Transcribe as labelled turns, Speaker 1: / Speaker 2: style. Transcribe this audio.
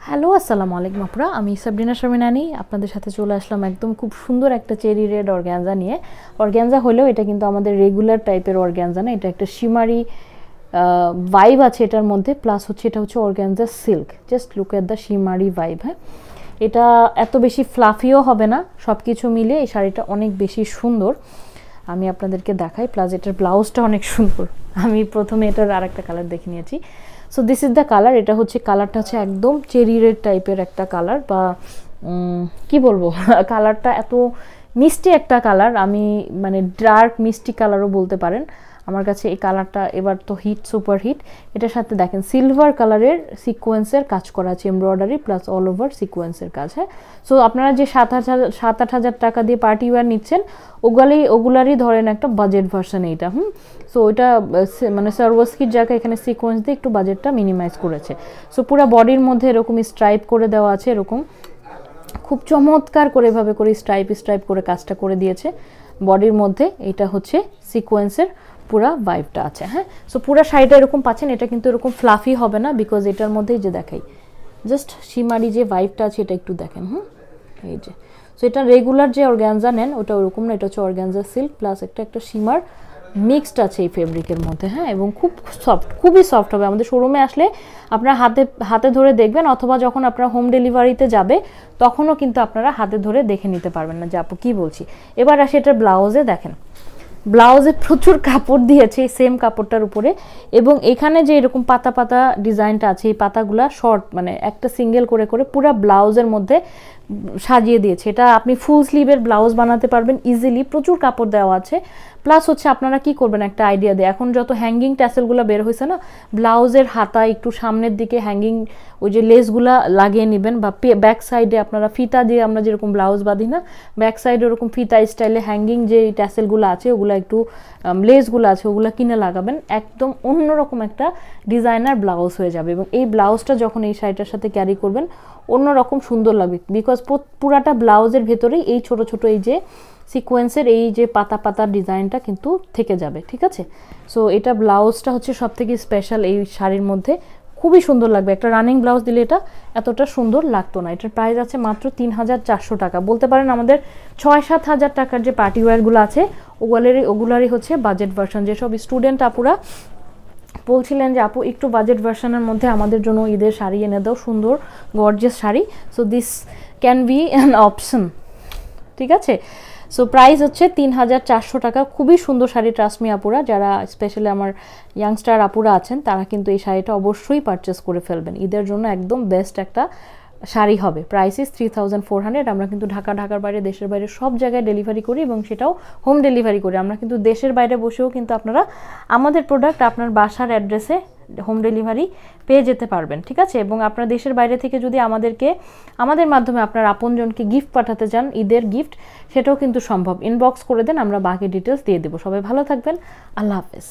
Speaker 1: Hello আসসালামু আলাইকুম আপুরা, আমি সাবরিনা শারমিনানি আপনাদের সাথে চলে আসলাম একদম খুব সুন্দর একটা চেরি রেড অর্গ্যানজা নিয়ে। অর্গ্যানজা হলেও এটা কিন্তু আমাদের রেগুলার টাইপের অর্গ্যানজা না, এটা একটা শিমারি ভাইব আছে এটার মধ্যে, প্লাস হচ্ছে এটা হচ্ছে organza silk. Just look at the শিমারি vibe. হ্যাঁ, এটা এত বেশি ফ্লাফিও হবে না, সব কিছু মিলে এই শাড়িটা অনেক বেশি সুন্দর। আমি আপনাদেরকে দেখাই, প্লাস এটার ব্লাউজটা অনেক সুন্দর। আমি প্রথমে এটার আর একটা কালার দেখে নিয়েছি। So this is the colour. এটা হচ্ছে কালারটা হচ্ছে একদম চেরি রেড টাইপের একটা কালার, বা কি বলবো কালারটা এত মিষ্টি একটা কালার, আমি মানে ডার্ক মিষ্টি কালারও বলতে পারেন। আমার কাছে এই কালারটা এবার তো হিট, সুপার হিট। এটার সাথে দেখেন সিলভার কালারের সিকোয়েন্সের কাজ করা আছে, এমব্রয়ডারি প্লাস অল ওভার সিকোয়েন্সের কাজ। হ্যাঁ, সো আপনারা যে 7-8 হাজার টাকা দিয়ে পার্টি ওয়্যার নিচ্ছেন, ওগুলারই ধরেন একটা বাজেট ভার্সন এইটা। সো এটা মানে সার্ভাসকির জায়গায় এখানে সিকোয়েন্স দিয়ে একটু বাজেটটা মিনিমাইজ করেছে। সো পুরো বডির মধ্যে এরকম স্ট্রাইপ করে দেওয়া আছে, এরকম খুব চমৎকার করে এভাবে করে স্ট্রাইপ করে কাজটা করে দিয়েছে বডির মধ্যে। এটা হচ্ছে সিকোয়েন্সের পুরা ভাইবটা আছে। হ্যাঁ, সো পুরা শাড়িটা এরকম পাচ্ছেন। এটা কিন্তু এরকম ফ্লাফি হবে না, বিকজ এটার মধ্যেই যে দেখাই জাস্ট শিমারি যে ভাইবটা আছে এটা একটু দেখেন। এই যে, সো এটা রেগুলার যে অর্গ্যানজা নেন ওটা ওরকম না, এটা হচ্ছে অর্গ্যানজা সিল্ক প্লাস একটা শিমার মিক্সড আছে এই ফেব্রিকের মধ্যে। হ্যাঁ, এবং খুব সফট, খুবই সফট হবে। আমাদের শোরুমে আসলে আপনারা হাতে ধরে দেখবেন, অথবা যখন আপনারা হোম ডেলিভারিতে যাবে তখনও কিন্তু আপনারা হাতে ধরে দেখে নিতে পারবেন না যে আপু কী বলছি। এবার আসে এটার ব্লাউজে, দেখেন ব্লাউজে প্রচুর কাপড় দিয়েছে সেম কাপড়টার উপরে, এবং এখানে যে এরকম পাতা পাতা ডিজাইনটা আছে, এই পাতাগুলা শর্ট মানে একটা সিঙ্গেল করে করে পুরো ব্লাউজের মধ্যে সাজিয়ে দিয়েছে। এটা আপনি ফুল স্লিভের ব্লাউজ বানাতে পারবেন ইজিলি, প্রচুর কাপড় দেওয়া আছে। প্লাস হচ্ছে আপনারা কি করবেন, একটা আইডিয়া দেয়, এখন যত হ্যাঙ্গিং ট্যাসেলগুলো বের হয়েছে না, ব্লাউজের হাতা একটু সামনের দিকে হ্যাঙ্গিং ওই যে লেসগুলা লাগিয়ে নেবেন, বা ব্যাক সাইডে আপনারা ফিতা দিয়ে আমরা যেরকম ব্লাউজ বাঁধি না, ব্যাক সাইডে ওরকম ফিতা স্টাইলে হ্যাঙ্গিং যে ট্যাসেলগুলো আছে ওগুলো একটু লেসগুলো আছে ওগুলো কিনে লাগাবেন, একদম অন্যরকম একটা ডিজাইনার ব্লাউজ হয়ে যাবে। এবং এই ব্লাউজটা যখন এই শাড়িটার সাথে ক্যারি করবেন অন্যরকম সুন্দর লাগবে, বিকজ পুরাটা ব্লাউজের ভেতরেই এই ছোট ছোট এই যে সিকোয়েন্সের এই যে পাতা পাতার ডিজাইনটা কিন্তু থেকে যাবে। ঠিক আছে, সো এটা ব্লাউজটা হচ্ছে সব থেকে স্পেশাল এই শাড়ির মধ্যে, খুবই সুন্দর লাগবে। একটা রানিং ব্লাউজ দিলে এটা এতটা সুন্দর লাগতো না। এটার প্রাইস আছে মাত্র 3400 টাকা। বলতে পারেন আমাদের 6-7 হাজার টাকার যে পার্টি ওয়্যারগুলো আছে ওগুলারই হচ্ছে বাজেট ভার্সন। যেসব স্টুডেন্ট আপুরা বলছিলেন যে আপু একটু বাজেট ভার্সনের মধ্যে আমাদের জন্য ঈদের শাড়ি এনে দাও, সুন্দর gorgeous sari, so this can be an option. ঠিক আছে, সো প্রাইস হচ্ছে 3400 টাকা। খুবই সুন্দর শাড়ি, ট্রাস্ট মি আপুরা, যারা স্পেশালি আমার ইয়াংস্টার আপুরা আছেন তারা কিন্তু এই শাড়িটা অবশ্যই পারচেস করে ফেলবেন, ঈদের জন্য একদম বেস্ট একটা শাড়ি হবে। Price is 3400। আমরা কিন্তু ঢাকার বাইরে, দেশের বাইরে সব জায়গায় ডেলিভারি করি, এবং সেটাও হোম ডেলিভারি করি। আমরা কিন্তু দেশের বাইরে বসেও কিন্তু আপনারা আমাদের প্রোডাক্ট আপনার বাসার অ্যাড্রেসে হোম ডেলিভারি পেয়ে যেতে পারবেন। ঠিক আছে, এবং আপনার দেশের বাইরে থেকে যদি আমাদের মাধ্যমে আপনার আপনজনকে গিফট পাঠাতে চান, ঈদের গিফট, সেটাও কিন্তু সম্ভব। ইনবক্স করে দেন, আমরা বাকি ডিটেলস দিয়ে দেবো। সবাই ভালো থাকবেন, আল্লাহ হাফেজ।